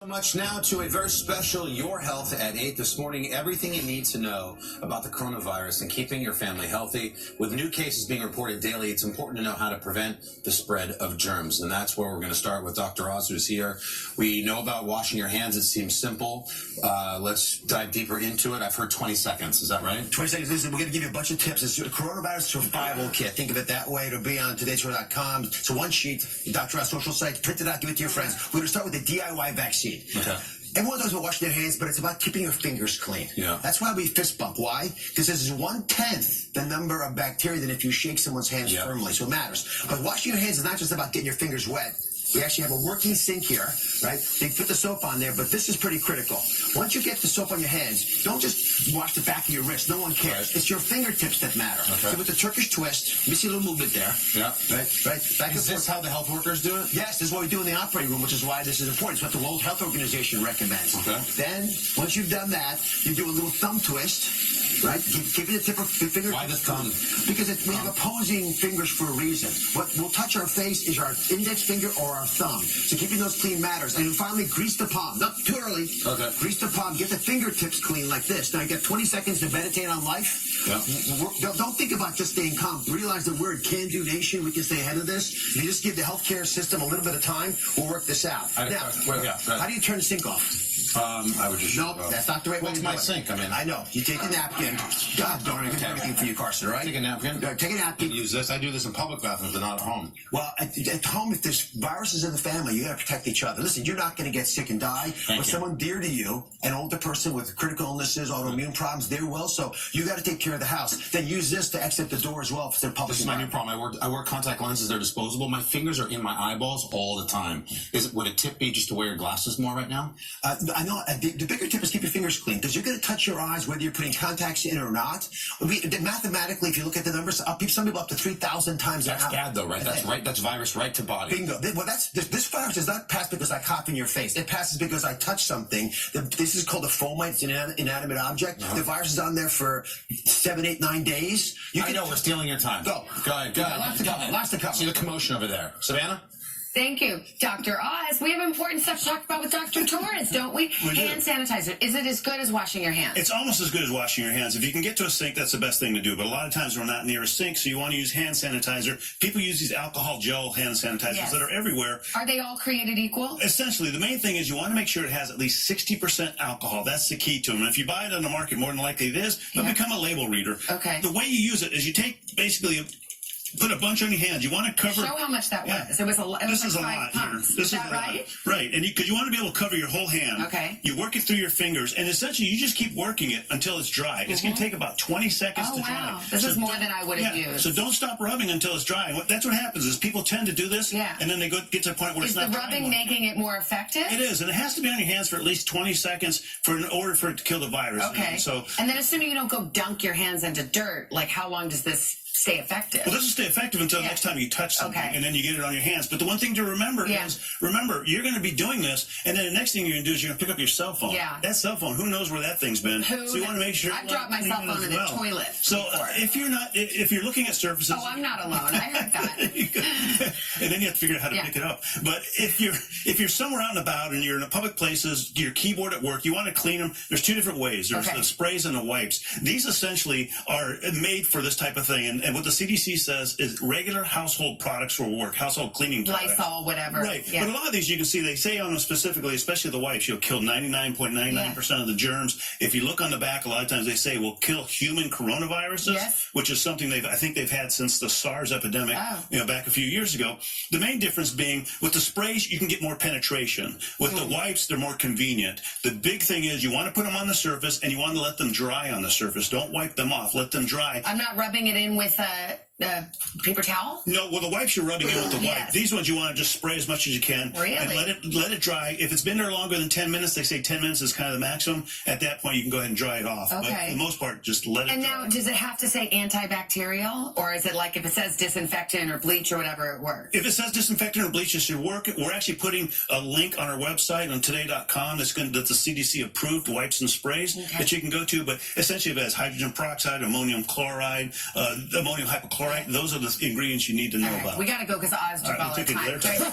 So much now to a very special Your Health at 8 this morning. Everything you need to know about the coronavirus and keeping your family healthy. With new cases being reported daily, it's important to know how to prevent the spread of germs. And that's where we're going to start with Dr. Oz, who's here. We know about washing your hands. It seems simple. Let's dive deeper into it. I've heard 20 seconds. Is that right? 20 seconds. Listen, we're going to give you a bunch of tips. It's a coronavirus survival kit. Think of it that way. It'll be on todayshore.com. It's a one sheet. Dr. Oz social site. Print it out. Give it to your friends. We're going to start with the DIY vaccine. Okay. Everyone knows about washing their hands, but it's about keeping your fingers clean. Yeah. That's why we fist bump. Why? Because this is 1/10 the number of bacteria than if you shake someone's hands firmly. So it matters. But washing your hands is not just about getting your fingers wet. We actually have a working sink here, right? They put the soap on there, but this is pretty critical. Once you get the soap on your hands, don't just wash the back of your wrist. No one cares. Right. It's your fingertips that matter. Okay. So with the Turkish twist, you see a little movement there. Yeah. Right? Back Is this how the health workers do it? Yes, this is what we do in the operating room, which is why this is important. It's what the World Health Organization recommends. Okay. Then, once you've done that, you do a little thumb twist, right? Keep the tip of the finger. Why the thumb? Because we have opposing fingers for a reason. What will touch our face is our index finger or our thumb. So keeping those clean matters. And finally, grease the palm. Not too early. Okay. Grease the palm. Get the fingertips clean like this. Now you got 20 seconds to meditate on life. Yeah. Don't think about just staying calm. Realize that we're a can-do nation. We can stay ahead of this. If you just give the healthcare system a little bit of time, we'll work this out. Now, how do you turn the sink off? I would just... No, that's not the right way to do it. What's my sink? I know. You take a napkin. God darn it. I got everything for you, Carson, all right? Take a napkin? Take a napkin. Use this. I do this in public bathrooms, but not at home. Well, at home, if there's viruses in the family, you got to protect each other. Listen, you're not going to get sick and die. But someone dear to you, an older person with critical illnesses, autoimmune problems, they will. So you got to take care of the house. Then use this to exit the door as well if it's in public. This is my new problem. I wear contact lenses. They're disposable. My fingers are in my eyeballs all the time. Would a tip be just to wear your glasses more right now? I know. The bigger tip is keep your fingers clean because you're going to touch your eyes whether you're putting contacts in or not. Mathematically, if you look at the numbers, some people up to 3,000 times. That's bad, though, right? That's right. That's virus right to body. Bingo. Well, this virus does not pass because I cough in your face. It passes because I touch something. This is called a fomite. It's an inanimate object. The virus is on there for 7, 8, 9 days. I know. We're stealing your time. Go ahead. Lots to cover. See the commotion over there. Savannah? Thank you, Dr. Oz. We have important stuff to talk about with Dr. Torres, don't we? Hand sanitizer. Is it as good as washing your hands? It's almost as good as washing your hands. If you can get to a sink, that's the best thing to do. But a lot of times we're not near a sink, so you want to use hand sanitizer. People use these alcohol gel hand sanitizers that are everywhere. Are they all created equal? Essentially, the main thing is you want to make sure it has at least 60% alcohol. That's the key to them. And if you buy it on the market, more than likely it is, but become a label reader. Okay. The way you use it is you take basically put a bunch on your hands. You want to cover. Show how much that was. It was a. This is a lot here. Is that right? Right, and because you want to be able to cover your whole hand. Okay. You work it through your fingers, and essentially you just keep working it until it's dry. It's going to take about 20 seconds to dry. This is more than I would have used. So don't stop rubbing until it's dry. And that's what happens is people tend to do this, and then they get to a point where it's not. Is the rubbing making it more effective? It is, and it has to be on your hands for at least 20 seconds in order for it to kill the virus. Okay. So. And then assuming you don't go dunk your hands into dirt, like how long does this stay effective? Well, this will stay effective until next time you touch something, and then you get it on your hands. But the one thing to remember is, you're going to be doing this, and then the next thing you're going to do is you're going to pick up your cell phone. Yeah. That cell phone, who knows where that thing's been? So you want to make sure. I've dropped my cell phone in the toilet. So if you're looking at surfaces. Oh, I'm not alone. I heard that. And then you have to figure out how to pick it up. But if you're somewhere out and about and you're in public places, your keyboard at work, you want to clean them. There's two different ways. There's the sprays and the wipes. These essentially are made for this type of thing. And what the CDC says is regular household products will work, household cleaning products. Lysol, whatever. Right. Yeah. But a lot of these you can see, they say on them specifically, especially the wipes, you'll kill 99.99% of the germs. If you look on the back, a lot of times they say will kill human coronaviruses, which is something I think they've had since the SARS epidemic, back a few years ago. The main difference being with the sprays, you can get more penetration. With the wipes, they're more convenient. The big thing is you want to put them on the surface and you want to let them dry on the surface. Don't wipe them off. Let them dry. I'm not rubbing it in with paper towel? No, well, the wipes you're rubbing in with the wipe. These ones you want to just spray as much as you can. Really? And let it dry. If it's been there longer than 10 minutes, they say 10 minutes is kind of the maximum. At that point, you can go ahead and dry it off. Okay. But for the most part, just let it dry. And now, does it have to say antibacterial? Or is it like if it says disinfectant or bleach or whatever, it works? If it says disinfectant or bleach, it should work. We're actually putting a link on our website on today.com that's the CDC approved wipes and sprays that you can go to. But essentially, it has hydrogen peroxide, ammonium chloride, ammonium hypochlorite. right, those are the ingredients you need to know about. We got to go because Oz took all our time.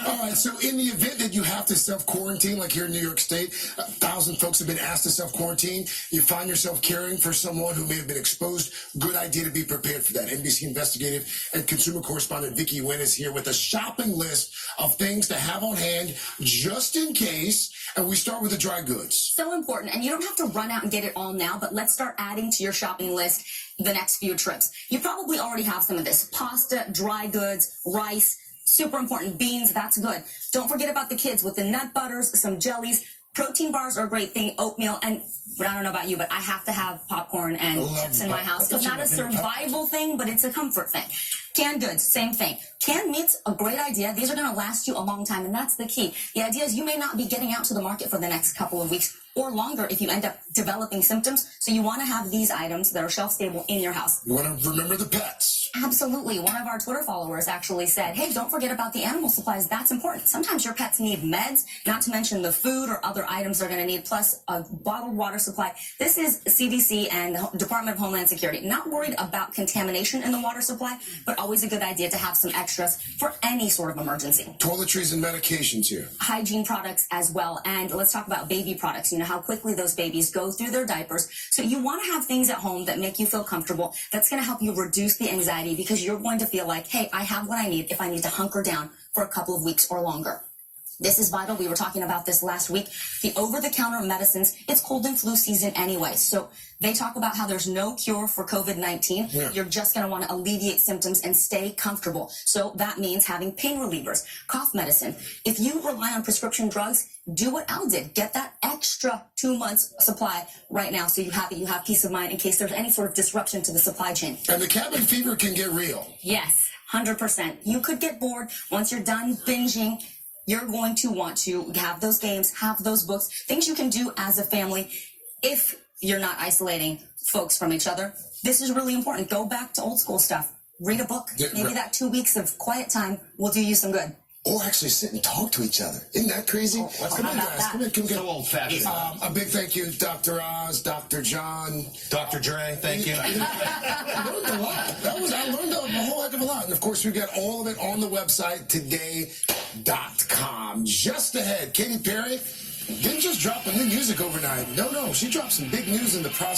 All right, so in the event that you have to self-quarantine, like here in New York State, 1,000 folks have been asked to self-quarantine. You find yourself caring for someone who may have been exposed. Good idea to be prepared for that. NBC investigative and consumer correspondent Vicki Nguyen is here with a shopping list of things to have on hand just in case. And we start with the dry goods. So important. And you don't have to run out and get it all now, but let's start adding to your shopping list the next few trips. You probably already have some of this. Pasta, dry goods, rice, super important. Beans, that's good. Don't forget about the kids with the nut butters, some jellies. Protein bars are a great thing, oatmeal, and I don't know about you, but I have to have popcorn and chips in my house. It's not a survival thing, but it's a comfort thing. Canned goods, same thing. Canned meats, a great idea. These are going to last you a long time, and that's the key. The idea is you may not be getting out to the market for the next couple of weeks or longer if you end up developing symptoms, so you want to have these items that are shelf-stable in your house. You want to remember the pets. Absolutely. One of our Twitter followers actually said, hey, don't forget about the animal supplies. That's important. Sometimes your pets need meds, not to mention the food or other items they're going to need, plus a bottled water supply. This is CDC and the Department of Homeland Security. Not worried about contamination in the water supply, but always a good idea to have some extras for any sort of emergency. Toiletries and medications here. Hygiene products as well. And let's talk about baby products. You know how quickly those babies go through their diapers. So you want to have things at home that make you feel comfortable. That's going to help you reduce the anxiety, because you're going to feel like, hey, I have what I need if I need to hunker down for a couple of weeks or longer. This is vital. We were talking about this last week. The over-the-counter medicines, it's cold and flu season anyway. So they talk about how there's no cure for COVID-19. Yeah. You're just going to want to alleviate symptoms and stay comfortable. So that means having pain relievers, cough medicine. If you rely on prescription drugs, do what Al did. Get that extra 2 months supply right now so you have it. You have peace of mind in case there's any sort of disruption to the supply chain. And the cabin fever can get real. Yes, 100%. You could get bored once you're done binging. You're going to want to have those games, have those books, things you can do as a family if you're not isolating folks from each other. This is really important. Go back to old school stuff. Read a book. Maybe that 2 weeks of quiet time will do you some good. Or actually sit and talk to each other. Isn't that crazy? Come on, guys. Come in. So old-fashioned. A big thank you, Dr. Oz, Dr. John. Dr. Dre, thank you. I learned a lot. I learned a whole heck of a lot. And, of course, we've got all of it on the website, today.com. Just ahead, Katy Perry didn't just drop a new music overnight. No, she dropped some big news in the process.